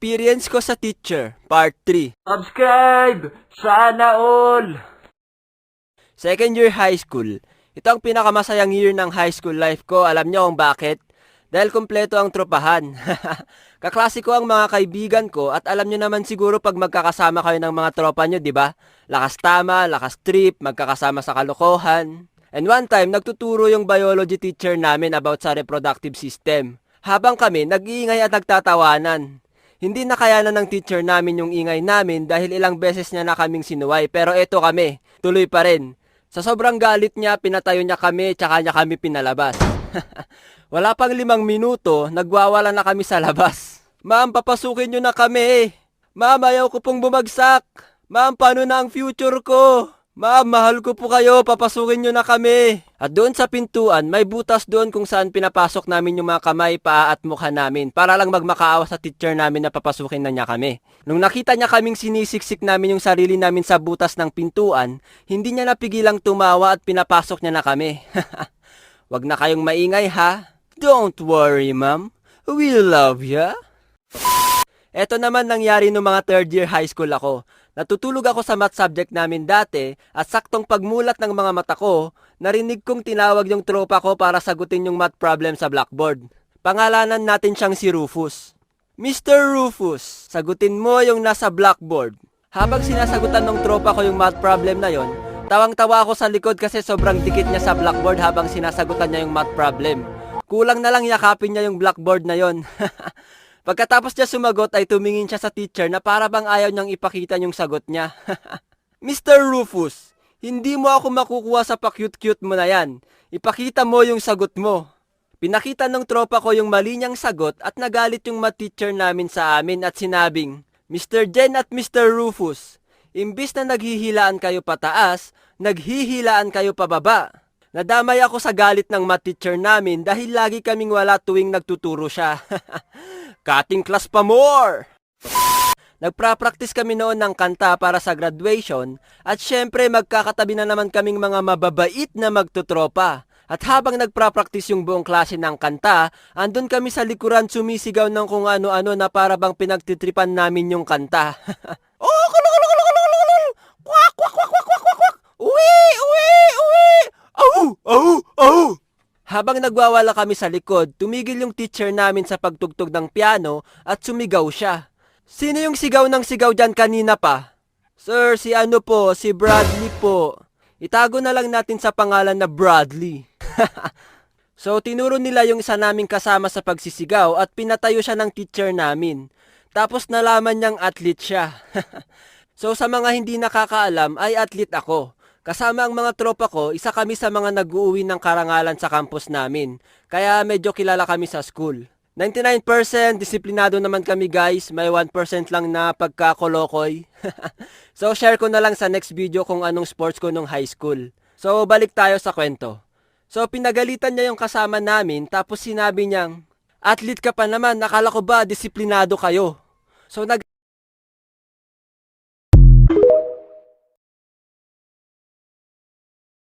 Experience ko sa teacher, Part 3. Subscribe! Sana all! Second year high school. Ito ang pinakamasayang year ng high school life ko. Alam niyo kung bakit? Dahil kumpleto ang tropahan. Kaklase ko ang mga kaibigan ko at alam niyo naman siguro pag magkakasama kayo ng mga tropa niyo, di ba? Lakas tama, lakas trip, magkakasama sa kalokohan. And one time, nagtuturo yung biology teacher namin about sa reproductive system. Habang kami, nag-iingay at nagtatawanan. Hindi na kayanan ng teacher namin yung ingay namin dahil ilang beses niya na kaming sinuway. Pero eto kami, tuloy pa rin. Sa sobrang galit niya, pinatayo niya kami, tsaka niya kami pinalabas. Wala pang 5 minuto, nagwawala na kami sa labas. Ma'am, papasukin niyo na kami. Ma'am, ayaw ko pong bumagsak. Ma'am, paano na ang future ko? Ma'am, mahal ko po kayo, papasukin niyo na kami. At doon sa pintuan, may butas doon kung saan pinapasok namin yung mga kamay, paa at mukha namin para lang magmakaawa sa teacher namin na papasukin na niya kami. Nung nakita niya kaming sinisiksik namin yung sarili namin sa butas ng pintuan, hindi niya napigilang tumawa at pinapasok niya na kami. Wag na kayong maingay ha. Don't worry ma'am, we love ya. Eto naman nangyari nung mga third year high school ako. Natutulog ako sa math subject namin dati at saktong pagmulat ng mga mata ko, narinig kong tinawag yung tropa ko para sagutin yung math problem sa blackboard. Pangalanan natin siyang si Rufus. Mr. Rufus, sagutin mo yung nasa blackboard. Habang sinasagutan ng tropa ko yung math problem na yon, tawang-tawa ako sa likod kasi sobrang dikit niya sa blackboard habang sinasagutan niya yung math problem. Kulang na lang yakapin niya yung blackboard na yon. Pagkatapos niya sumagot ay tumingin siya sa teacher na para bang ayaw niyang ipakita yung sagot niya. Mr. Rufus, hindi mo ako makukuha sa pa-cute-cute mo na yan. Ipakita mo yung sagot mo. Pinakita ng tropa ko yung mali niyang sagot at nagalit yung math teacher namin sa amin at sinabing, Mr. Jen at Mr. Rufus, imbis na naghihilaan kayo pataas, naghihilaan kayo pababa. Nadamay ako sa galit ng math teacher namin dahil lagi kaming wala tuwing nagtuturo siya. Cutting class pa more! Nagpra-practice kami noon ng kanta para sa graduation at syempre magkakatabi na naman kaming mga mababait na magtutropa. At habang nagpra-practice yung buong klase ng kanta, andun kami sa likuran sumisigaw ng kung ano-ano na para bang pinagtitripan namin yung kanta. Oh, kulul! Kwak, kwak, kwak, kwak, kwak, kwak, kwak! Uwi, uwi, uwi! Au, au, au! Habang nagwawala kami sa likod, tumigil yung teacher namin sa pagtugtog ng piano at sumigaw siya. Sino yung sigaw ng sigaw dyan kanina pa? Sir, si ano po, si Bradley po. Itago na lang natin sa pangalan na Bradley. So, tinuro nila yung isa naming kasama sa pagsisigaw at pinatayo siya ng teacher namin. Tapos nalaman niyang athlete siya. So, sa mga hindi nakakaalam ay athlete ako. Kasama ang mga tropa ko, isa kami sa mga nag-uuwi ng karangalan sa campus namin. Kaya medyo kilala kami sa school. 99% disiplinado naman kami guys, may 1% lang na pagkakolokoy. So share ko na lang sa next video kung anong sports ko nung high school. So balik tayo sa kwento. So pinagalitan niya yung kasama namin tapos sinabi niyang, athlete ka pa naman, nakala ko ba disiplinado kayo? So